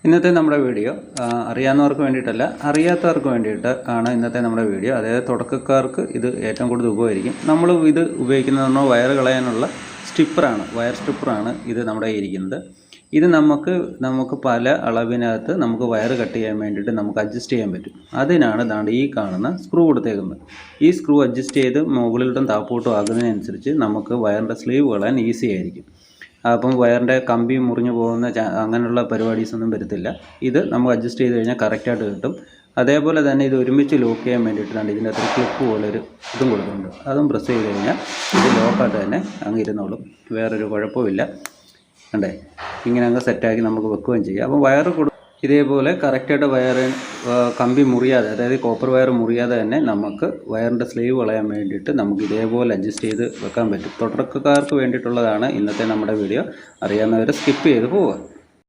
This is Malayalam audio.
ഇന്നത്തെ നമ്മുടെ വീഡിയോ അറിയാവുന്നവർക്ക് വേണ്ടിയിട്ടല്ല, അറിയാത്തവർക്ക് വേണ്ടിയിട്ട് ആണ് ഇന്നത്തെ നമ്മുടെ വീഡിയോ. അതായത് തുടക്കക്കാർക്ക് ഇത് ഏറ്റവും കൂടുതൽ ഉപകരിക്കും. നമ്മൾ ഇത് ഉപയോഗിക്കുന്നത് വയർ കളയാനുള്ള സ്റ്റിപ്പറാണ്, വയർ സ്റ്റിപ്പറാണ് ഇത് നമ്മുടെ ഇരിക്കുന്നത്. ഇത് നമുക്ക് പല അളവിനകത്ത് നമുക്ക് വയർ കട്ട് ചെയ്യാൻ വേണ്ടിയിട്ട് നമുക്ക് അഡ്ജസ്റ്റ് ചെയ്യാൻ പറ്റും. അതിനാണ് ദാണ്ട് ഈ കാണുന്ന സ്ക്രൂ കൊടുത്തേക്കുന്നത്. ഈ സ്ക്രൂ അഡ്ജസ്റ്റ് ചെയ്ത് മുകളിലോട്ടും താപ്പോട്ടും ആകുന്നതിനനുസരിച്ച് നമുക്ക് വയറിൻ്റെ സ്ലീവ് കളയാൻ ഈസി ആയിരിക്കും. അപ്പം വയറിൻ്റെ കമ്പി മുറിഞ്ഞു പോകുന്ന അങ്ങനെയുള്ള പരിപാടീസൊന്നും വരത്തില്ല. ഇത് നമുക്ക് അഡ്ജസ്റ്റ് ചെയ്ത് കഴിഞ്ഞാൽ കറക്റ്റായിട്ട് കിട്ടും. അതേപോലെ തന്നെ ഇത് ഒരുമിച്ച് ലോക്ക് ചെയ്യാൻ വേണ്ടിയിട്ടാണ് ഇതിൻ്റെ അത്ര ക്ലിപ്പ് പോലൊരു ഇതും കൊടുക്കുന്നുണ്ട്. അതും പ്രസ് ചെയ്ത് കഴിഞ്ഞാൽ ഇത് ലോക്കായിട്ട് തന്നെ അങ്ങ് ഇരുന്നോളും, വേറൊരു കുഴപ്പമില്ല. കണ്ടേ, ഇങ്ങനെ അങ്ങ് സെറ്റാക്കി നമുക്ക് വെക്കുകയും ചെയ്യാം. അപ്പം വയർ ഇതേപോലെ കറക്റ്റായിട്ട് കമ്പി മുറിയാതെ, അതായത് കോപ്പർ വയർ മുറിയാതെ തന്നെ നമുക്ക് വയറിൻ്റെ സ്ലീവ് കളയാൻ വേണ്ടിയിട്ട് നമുക്ക് ഇതേപോലെ അഡ്ജസ്റ്റ് ചെയ്ത് വെക്കാൻ പറ്റും. തുടക്കക്കാർക്ക് വേണ്ടിയിട്ടുള്ളതാണ് ഇന്നത്തെ നമ്മുടെ വീഡിയോ. അറിയാവുന്നവർ സ്കിപ്പ് ചെയ്ത് പോവുക.